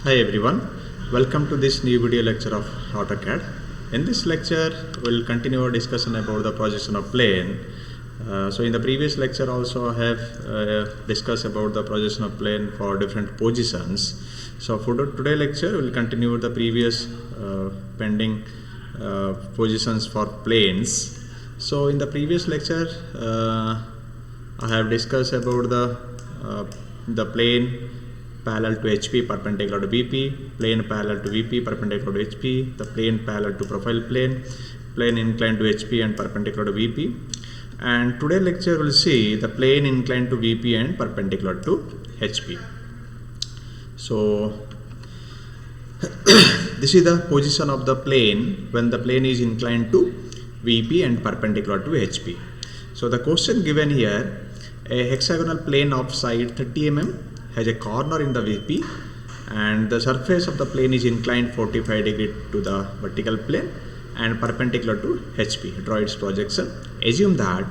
Hi everyone, welcome to this new video lecture of AutoCAD. In this lecture, we'll continue our discussion about the projection of plane. So in the previous lecture also I have discussed about the projection of plane for different positions. So for today lecture, we'll continue with the previous pending positions for planes. So in the previous lecture, I have discussed about the plane parallel to HP perpendicular to VP, plane parallel to VP perpendicular to HP, the plane parallel to profile plane, plane inclined to HP and perpendicular to VP. And today lecture will see the plane inclined to VP and perpendicular to HP. So this is the position of the plane when the plane is inclined to VP and perpendicular to HP. So the question given here, a hexagonal plane of side 30 mm has a corner in the VP and the surface of the plane is inclined 45 degree to the vertical plane and perpendicular to HP. Draw its projection. Assume that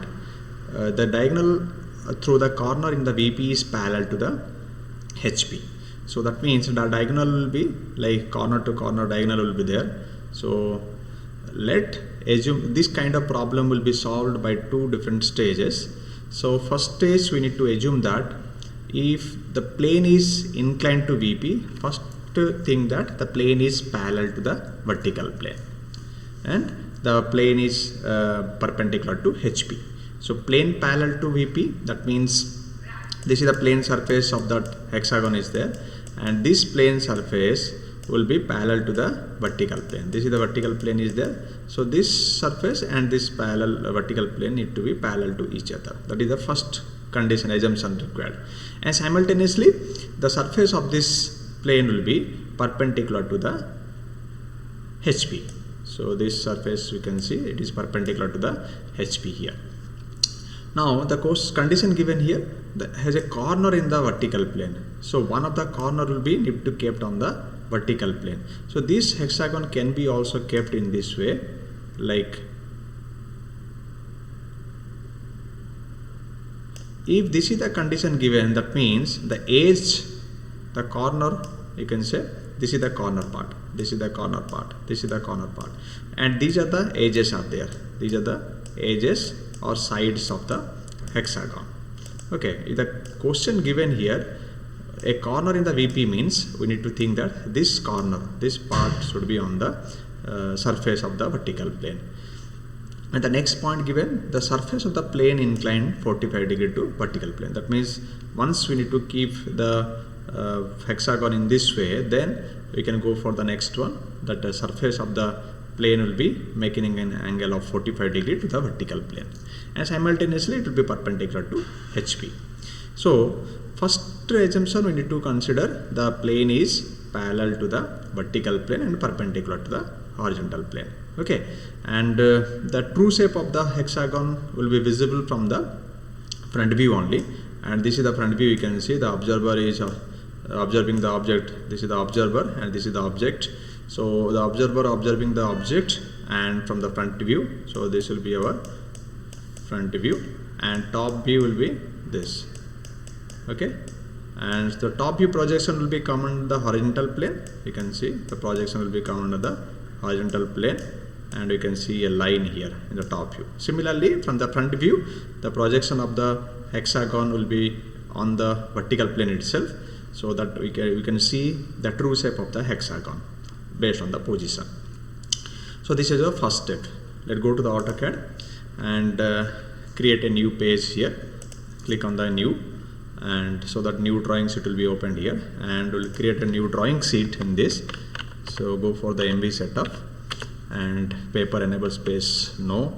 the diagonal through the corner in the VP is parallel to the HP. So that means the diagonal will be like corner to corner diagonal will be there. So let assume this kind of problem will be solved by two different stages. So first stage we need to assume that if the plane is inclined to VP, first thing that the plane is parallel to the vertical plane and the plane is perpendicular to HP. So plane parallel to VP, that means this is the plane surface of that hexagon is there and this plane surface will be parallel to the vertical plane. This is the vertical plane is there. So this surface and this parallel vertical plane need to be parallel to each other. That is the first condition assumption required. And simultaneously the surface of this plane will be perpendicular to the HP. So this surface we can see it is perpendicular to the HP here. Now the condition given here has a corner in the vertical plane. So one of the corner will be need to kept on the vertical plane. So this hexagon can be also kept in this way, like if this is the condition given, that means the edge, the corner, you can say this is the corner part, this is the corner part, this is the corner part, and these are the edges are there. These are the edges or sides of the hexagon. Okay, if the question given here, a corner in the VP means we need to think that this corner, this part should be on the surface of the vertical plane. And the next point given, the surface of the plane inclined 45 degree to vertical plane. That means once we need to keep the hexagon in this way, then we can go for the next one, that the surface of the plane will be making an angle of 45 degree to the vertical plane and simultaneously it will be perpendicular to HP. So first assumption we need to consider the plane is parallel to the vertical plane and perpendicular to the horizontal plane. Okay, and the true shape of the hexagon will be visible from the front view only, and this is the front view. You can see the observer is observing the object. This is the observer and this is the object. So the observer observing the object and from the front view, so this will be our front view and top view will be this. Okay, and the top view projection will be come on the horizontal plane. You can see the projection will be come under the horizontal plane and you can see a line here in the top view. Similarly from the front view, the projection of the hexagon will be on the vertical plane itself, so that we can see the true shape of the hexagon based on the position. So this is the first step. Let's go to the AutoCAD and create a new page here. Click on the new, and so that new drawing sheet will be opened here, and we'll create a new drawing sheet in this. So go for the MV setup and paper enable space no,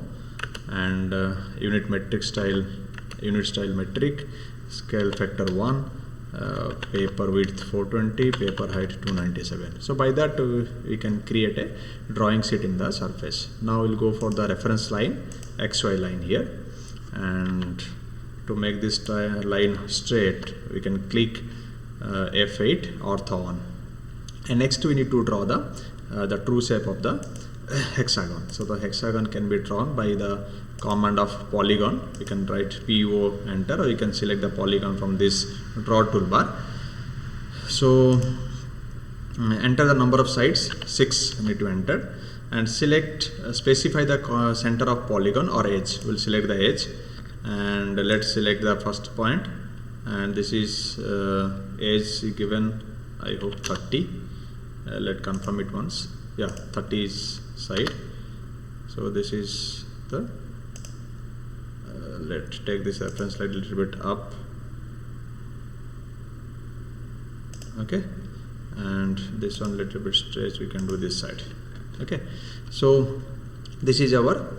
and unit style metric, scale factor 1, paper width 420, paper height 297. So by that we can create a drawing sheet in the surface. Now we'll go for the reference line, XY line here, and to make this line straight we can click F8 ortho on, and next we need to draw the true shape of the hexagon. So the hexagon can be drawn by the command of polygon. You can write PO, enter, or you can select the polygon from this draw toolbar. So enter the number of sides, 6 need to enter, and select specify the center of polygon or edge. We'll select the edge, and let's select the first point, and this is edge given, I hope 30. Let's confirm it once. Yeah, 30 is side. So this is the let's take this reference slide a little bit up. Okay, and this one little bit stretch, we can do this side. Okay, so this is our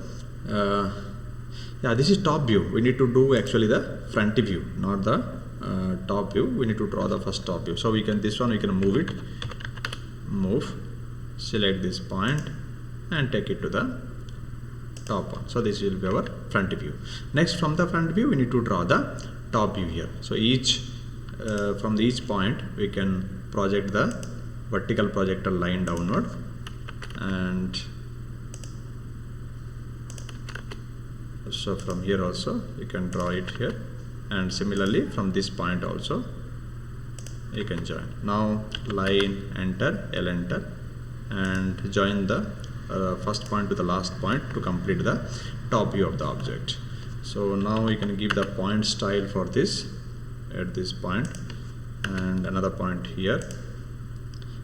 this is top view. We need to do actually the front view, not the top view. We need to draw the first top view. So we can, this one we can move, select this point and take it to the top one. So this will be our front view. Next, from the front view we need to draw the top view here. So each from each point we can project the vertical projector line downward, and so from here also you can draw it here, and similarly from this point also you can join. Now line, enter, L enter, and join the first point to the last point to complete the top view of the object. So now we can give the point style for this at this point and another point here.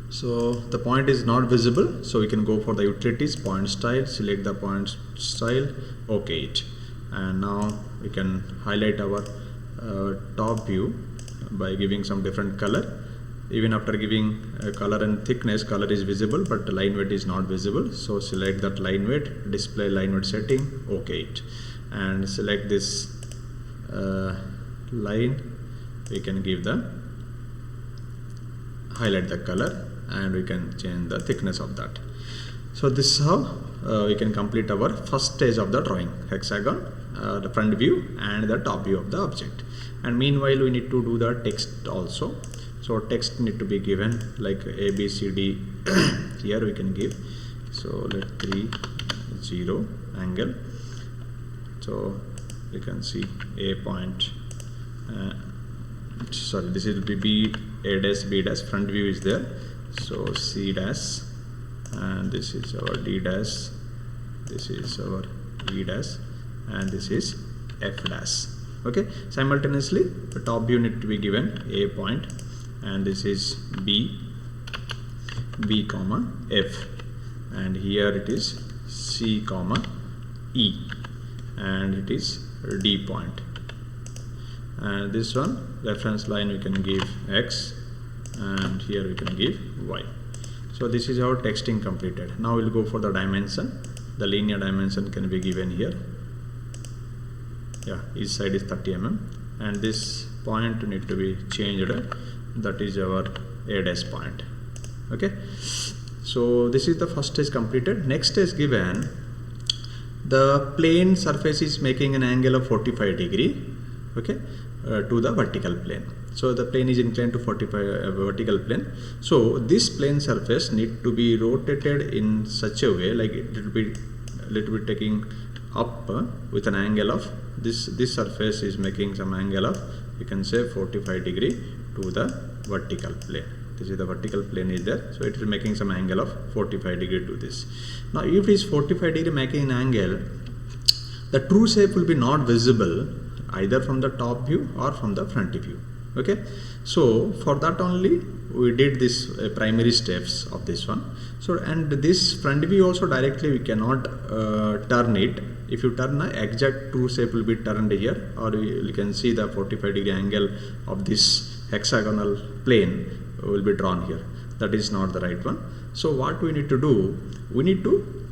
So the point is not visible, so we can go for the utilities, point style, select the point style, OK it, and now we can highlight our top view by giving some different color. Even after giving color and thickness, color is visible but the line weight is not visible. So select that line weight, display line weight setting, OK it, and select this line. We can give the highlight the color, and we can change the thickness of that. So this is how we can complete our first stage of the drawing, hexagon, the front view and the top view of the object. And meanwhile we need to do the text also. So text need to be given like A, B, C, D. Here we can give, so let 3, 0 angle. So you can see A point, sorry, this will be B, A dash, B dash, front view is there. So C dash, and this is our D dash, this is our E dash, and this is F dash. Okay, simultaneously the top view need to be given A point, and this is B comma F, and here it is C comma E, and it is D point, and this one reference line we can give X, and here we can give Y. So this is our texting completed. Now we'll go for the dimension. The linear dimension can be given here. Yeah, each side is 30 mm, and this point need to be changed. That is our A dash point. Okay, so this is the first stage completed. Next stage given, the plane surface is making an angle of 45 degree. Okay, to the vertical plane. So the plane is inclined to 45 vertical plane. So this plane surface need to be rotated in such a way, like it will be little bit taking up with an angle of this surface is making some angle of, you can say 45 degree to the vertical plane. This is the vertical plane is there, so it is making some angle of 45 degree to this. Now if it is 45 degree making an angle, the true shape will be not visible either from the top view or from the front view. Okay, so for that only we did this primary steps of this one. So, and this front view also directly we cannot turn it. If you turn, the exact true shape will be turned here, or you can see the 45 degree angle of this hexagonal plane will be drawn here. That is not the right one. So what we need to do, we need to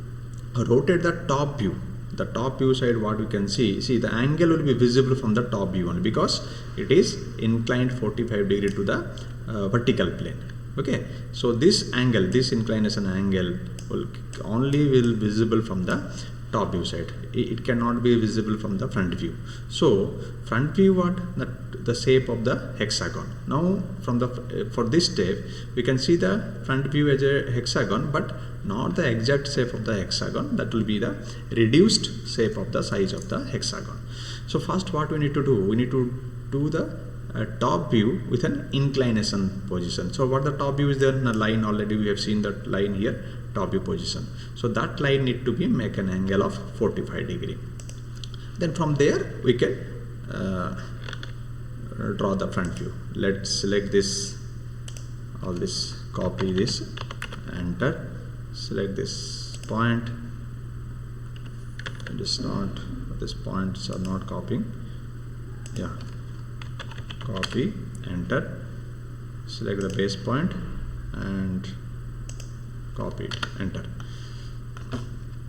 rotate the top view. The top view side, what you can see the angle will be visible from the top view only, because it is inclined 45 degree to the vertical plane. Okay, so this angle, this inclination angle will only visible from the top view side. It cannot be visible from the front view. So front view, what the shape of the hexagon. Now from the for this step we can see the front view as a hexagon, but not the exact shape of the hexagon. That will be the reduced shape of the size of the hexagon. So first what we need to do, we need to do the top view with an inclination position. So what the top view is there in a line, already we have seen that line here, top view position. So that line need to be make an angle of 45 degree. Then from there we can draw the front view. Let's select this, all this, copy this, enter, select this point. It is not, these points are not copying. Yeah, copy, enter, select the base point and copy it, enter.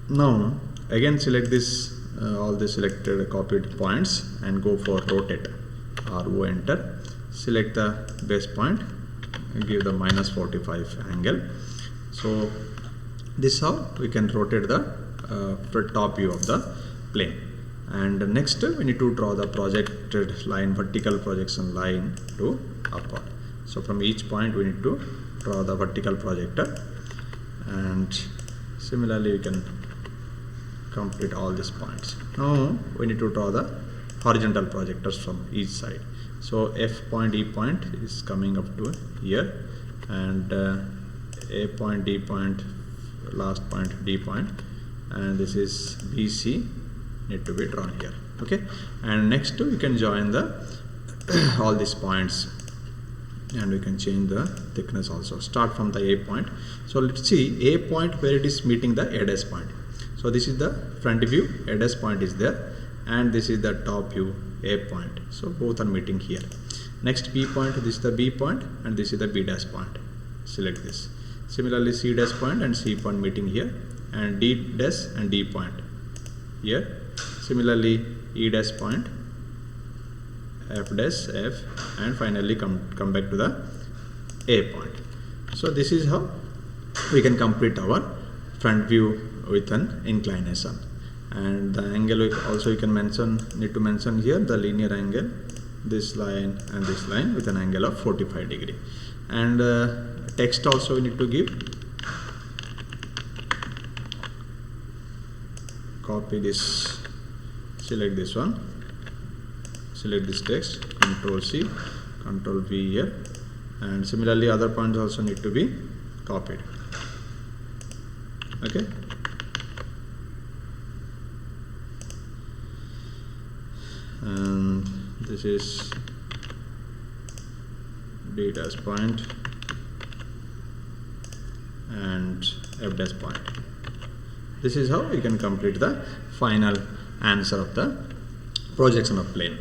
Now again select this, all the selected copied points and go for rotate, RO, enter, select the base point and give the minus 45 angle. So this is how we can rotate the top view of the plane. And next we need to draw the projected line, vertical projection line to upward. So from each point we need to draw the vertical projector, and similarly we can complete all these points. Now we need to draw the horizontal projectors from each side. So F point, E point is coming up to here, and A point, D point, last point, D point, and this is BC need to be drawn here. Okay, and next we can join the all these points, and we can change the thickness also. Start from the A point. So let's see A point where it is meeting the A dash point. So this is the front view, A dash point is there, and this is the top view, A point. So both are meeting here. Next B point, this is the B point, and this is the B dash point. Select this. Similarly C dash point and C point meeting here, and D dash and D point here. Similarly E dash point, F dash, F, and finally come back to the A point. So this is how we can complete our front view with an inclination. And the angle also you can need to mention here the linear angle, this line and this line with an angle of 45 degree. And text also we need to give. Copy this, select this one, select this text, Control C, Control V here, and similarly other points also need to be copied. Okay. And this is D dash point and F dash point. This is how we can complete the final answer of the projection of plane.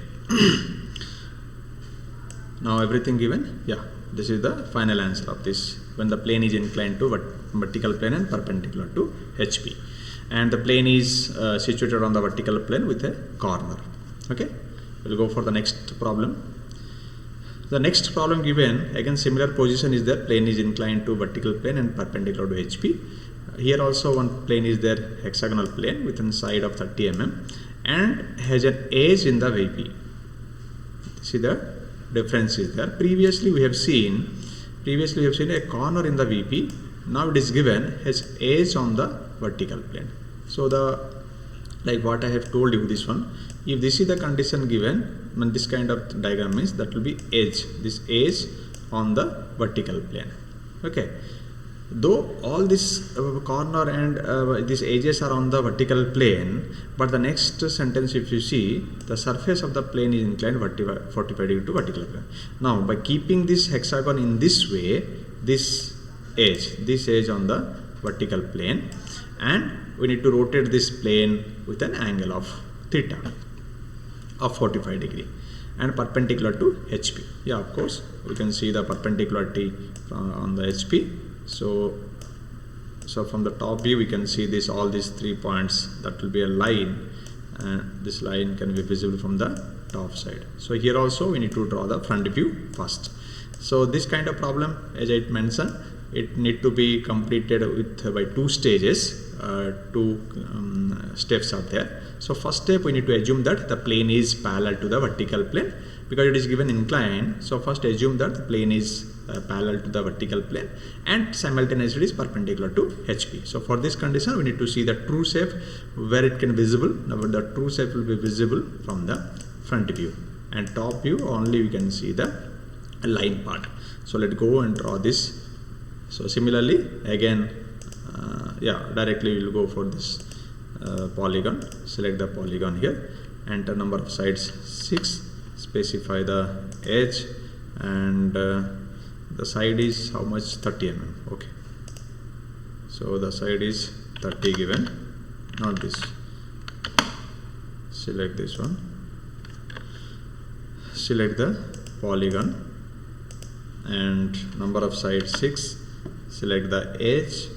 Now everything given, yeah, this is the final answer of this, when the plane is inclined to vertical plane and perpendicular to HP, and the plane is situated on the vertical plane with a corner. Okay, we'll go for the next problem. The next problem given, again similar position is there, plane is inclined to vertical plane and perpendicular to HP. Here also one plane is there, hexagonal plane with a side of 30 mm and has an edge in the VP. See the difference is there. Previously we have seen a corner in the VP. Now it is given has edge on the vertical plane. So like what I have told you, this one, if this is the condition given, when this kind of diagram means that will be edge, this edge on the vertical plane. Okay, though all this corner and these edges are on the vertical plane, but the next sentence if you see, the surface of the plane is inclined 45 degree to vertical plane. Now by keeping this hexagon in this way, this edge on the vertical plane, and we need to rotate this plane with an angle of theta of 45 degree and perpendicular to HP. Yeah, of course we can see the perpendicularity on the HP. So from the top view we can see this, all these 3 points, that will be a line, and this line can be visible from the top side. So here also we need to draw the front view first. So this kind of problem, as I mentioned, it need to be completed with by 2 stages. 2 steps are there. So first step we need to assume that the plane is parallel to the vertical plane because it is given inclined. So first assume that the plane is parallel to the vertical plane and simultaneously is perpendicular to HP. So for this condition we need to see the true shape where it can visible. Now the true shape will be visible from the front view. and top view only we can see the line part. So let's go and draw this. So similarly again directly we will go for this polygon. Select the polygon here, enter number of sides 6, specify the edge, and the side is how much? 30 mm. Okay, so the side is 30 given, not this. Select this one, select the polygon and number of sides 6, select the edge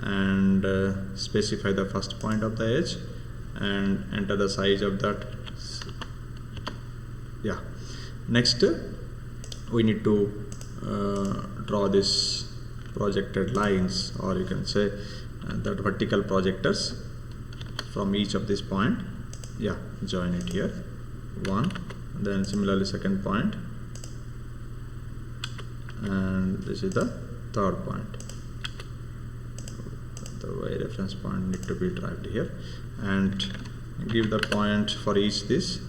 and specify the first point of the edge and enter the size of that. Next we need to draw this projected lines, or you can say that vertical projectors from each of this point. Join it here, one, then similarly second point, and this is the third point. The Y reference point need to be derived here, and give the point for each this.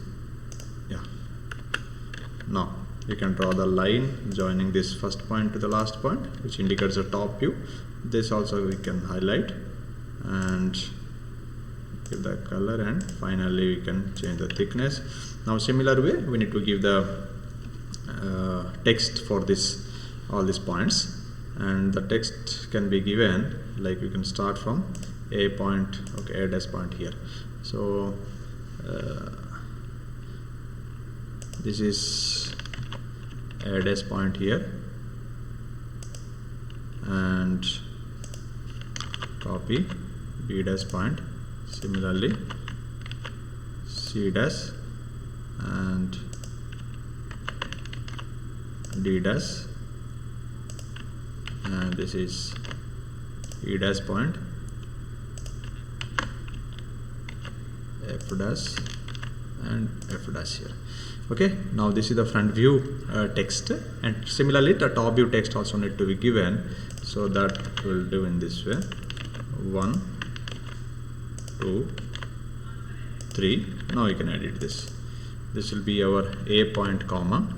Now you can draw the line joining this first point to the last point, which indicates the top view. This also we can highlight and give the color, and finally we can change the thickness. Now similar way we need to give the text for this all these points, and the text can be given like we can start from a point, okay, a dash point here. So this is a dash point here, and copy B dash point, similarly C dash and D dash, and this is E dash point, F dash and F dash here. Okay, now this is the front view text, and similarly the top view text also need to be given. So that will do in this way: 1, 2, 3. Now you can edit this. This will be our A point comma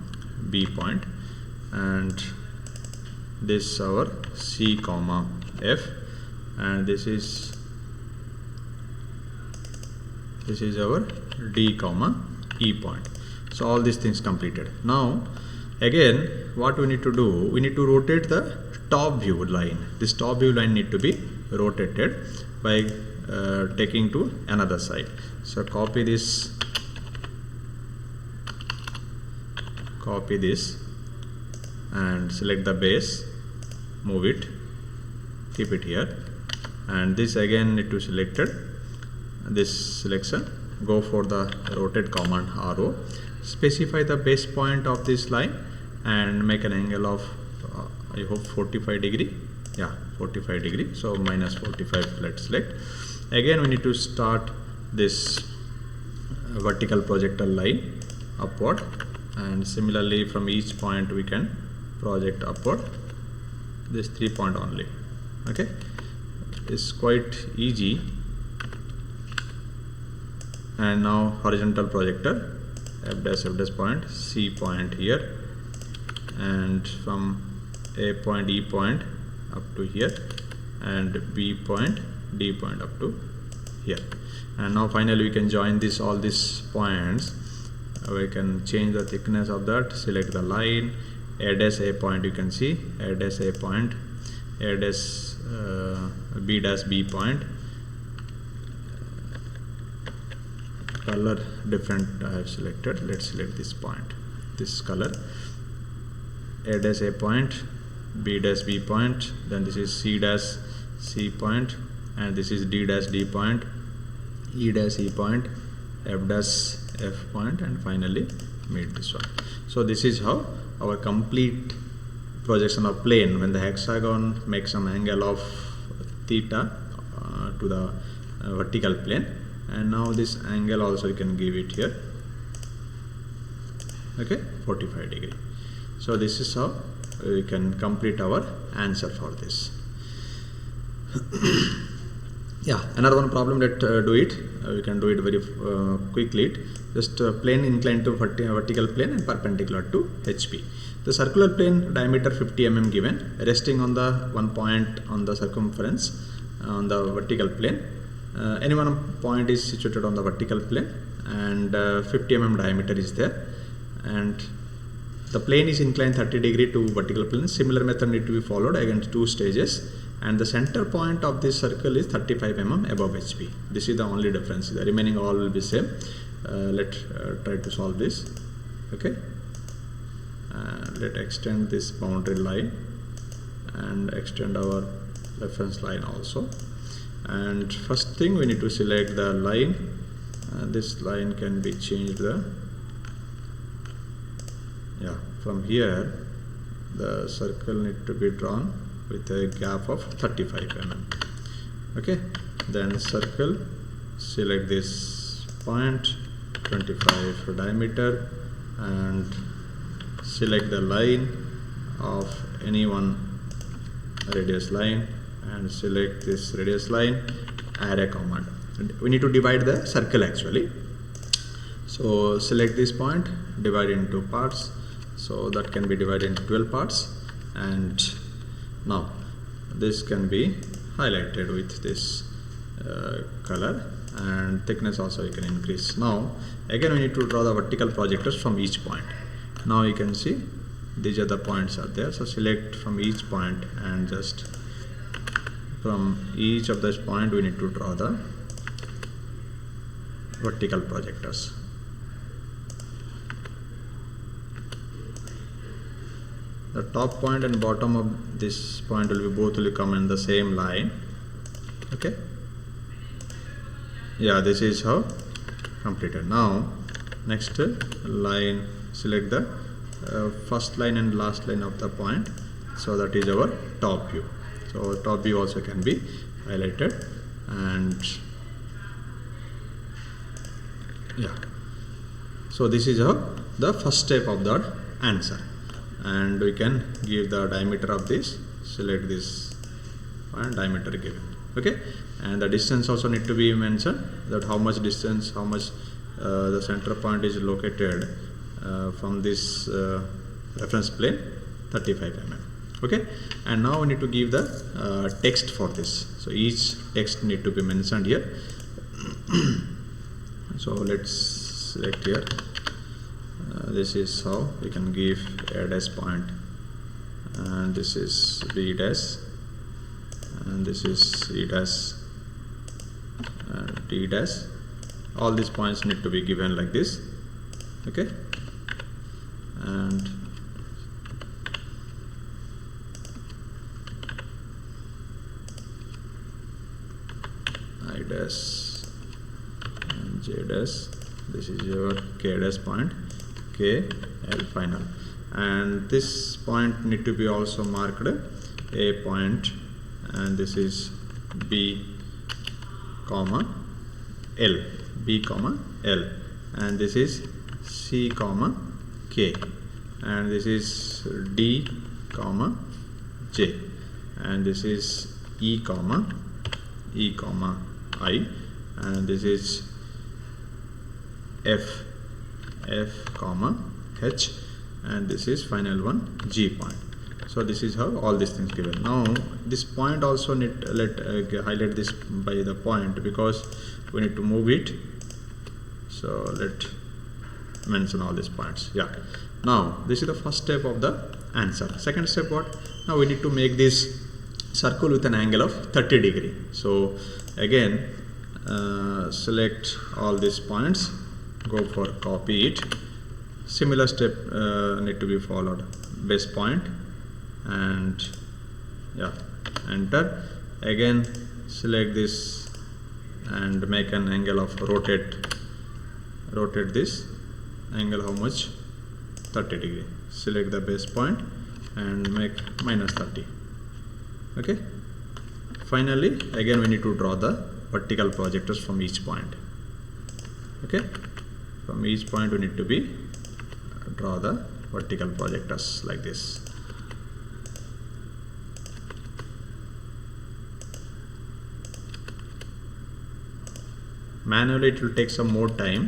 B point, and this our C comma F, and this is our D comma E point. So all these things completed. Now again what we need to do, we need to rotate the top view line. This top view line need to be rotated by taking to another side. So copy this and select the base, move it, keep it here, and this again need to selected this selection, go for the rotate command RO, specify the base point of this line and make an angle of I hope 45 degree. 45 degree. So minus 45, let's select. Again we need to start this vertical projector line upward, and similarly from each point we can project upward, this 3 point only. Okay, it's quite easy. And now horizontal projector, F dash point, C point here, and from A point, E point up to here, and B point, D point up to here. And now finally we can join this all these points. We can change the thickness of that, select the line, A dash A point, you can see A dash A point, A dash B dash B point, color different I have selected. Let's select this point, this color, A dash A point, B dash B point, then this is C dash C point, and this is D dash D point, E dash E point, F dash F point, and finally made this one. So this is how our complete projection of plane when the hexagon makes some angle of theta to the vertical plane. And now this angle also you can give it here, okay, 45 degree. So this is how we can complete our answer for this. Yeah, another one problem, let do it. We can do it very quickly. Just plane inclined to vertical plane and perpendicular to HP. The circular plane diameter 50 mm given, resting on the one point on the circumference on the vertical plane. Any one point is situated on the vertical plane, and 50 mm diameter is there, and the plane is inclined 30 degree to vertical plane. Similar method need to be followed again 2 stages, and the center point of this circle is 35 mm above HP. This is the only difference. The remaining all will be same. Let's try to solve this. Okay, let's extend this boundary line and extend our reference line also. And first thing, we need to select the line. This line can be changed from here. The circle need to be drawn with a gap of 35 mm. Okay, then circle, select this point 25 diameter, and select the line of any one radius line, and select this radius line, array command. And we need to divide the circle actually. So select this point, divide into parts. So that can be divided into 12 parts, and now this can be highlighted with this color, and thickness also you can increase. Now again we need to draw the vertical projectors from each point. Now you can see these are the points are there. So select from each point, and just from each of this point we need to draw the vertical projectors. The top point and bottom of this point will be both will come in the same line. Okay. Yeah, this is how completed. Now next line, select the first line and last line of the point. So that is our top view. So top view also can be highlighted, and yeah. So this is how the first step of the answer. And we can give the diameter of this, select this and diameter given. Okay, and the distance also need to be mentioned, that how much distance, how much the center point is located from this reference plane, 35 mm. Okay, and now we need to give the text for this. So each text need to be mentioned here. So let's select here. This is how we can give a dash point, and this is B dash, and this is C dash, and D dash. All these points need to be given like this. Okay, and I dash and J dash. This is your K dash point, K, L final, and this point need to be also marked A point, and this is B comma L, B comma L, and this is C comma K, and this is D comma J, and this is E comma I, and this is F comma H, and this is final one G point. So this is how all these things given. Now this point also need highlight this by the point, because we need to move it. So let mention all these points. Yeah, now this is the first step of the answer. Second step, what? Now we need to make this circle with an angle of 30 degree. So again select all these points, go for copy it. Similar step need to be followed. Base point, and yeah, enter. Again select this and make an angle of rotate this angle, how much? 30 degree. Select the base point and make minus 30. Okay, finally again we need to draw the vertical projectors from each point. Okay, from each point we need to be draw the vertical projectors like this. Manually it will take some more time,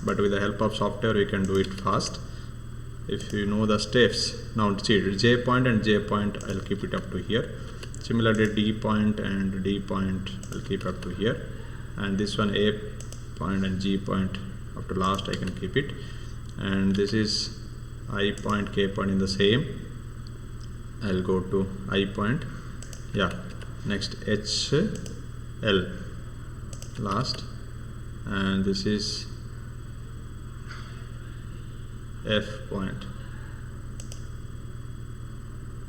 but with the help of software we can do it fast if you know the steps. Now see, J point and J point I'll keep it up to here. Similarly D point and D point I'll keep up to here, and this one A point and G point up to last I can keep it, and this is I point, K point in the same. I'll go to I point, yeah, next H L last, and this is F point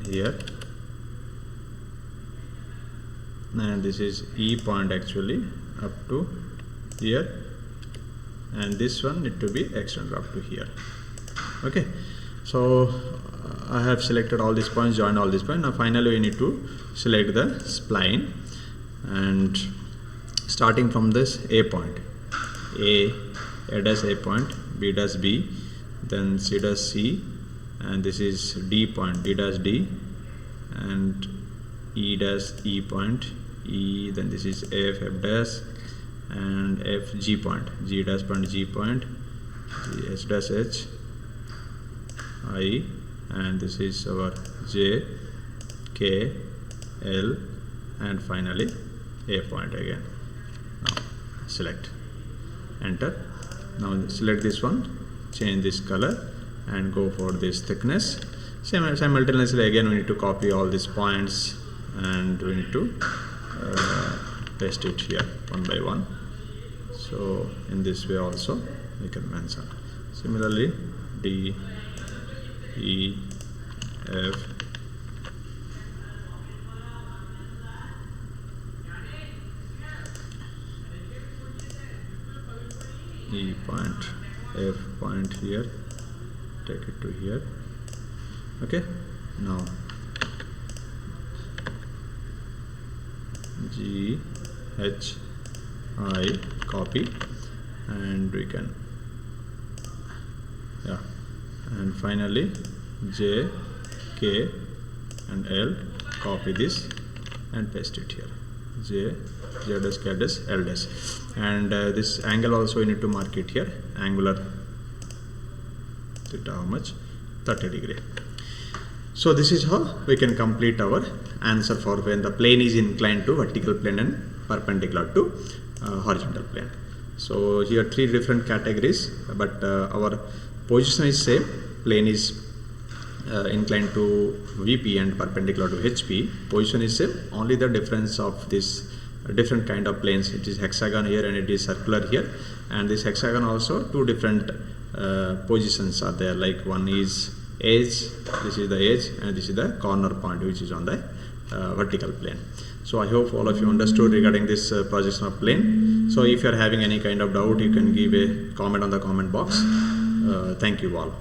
here, and this is E point actually up to here, and this one need to be extended up to here. Okay, so I have selected all these points, joined all these points. Now finally we need to select the spline, and starting from this A point, A does A point, B does B, then C does C, and this is D point, D does D, and E does E point, E, then this is F does, and F G point, G does point, G point, H does H, I, and this is our J, K, L, and finally A point again. Now select, enter. Now select this one, change this color and go for this thickness. Simultaneously again we need to copy all these points and we need to paste it here one by one. So in this way also we can mention. Similarly D, E, F, E point, F point here, take it to here. Okay, now G, H, I, copy, and we can, yeah, and finally J, K, and L, copy this and paste it here. J does, K does, L does, and this angle also you need to mark it here. Angular theta how much? 30 degree. So this is how we can complete our answer for when the plane is inclined to vertical plane and perpendicular to horizontal plane. So here three different categories, but our position is same. Plane is inclined to VP and perpendicular to HP. Position is same, only the difference of this different kind of planes. It is hexagon here and it is circular here, and this hexagon also two different positions are there, like one is edge, this is the edge, and this is the corner point which is on the vertical plane. So I hope all of you understood regarding this projection of plane. So if you are having any kind of doubt, you can give a comment on the comment box. Thank you all.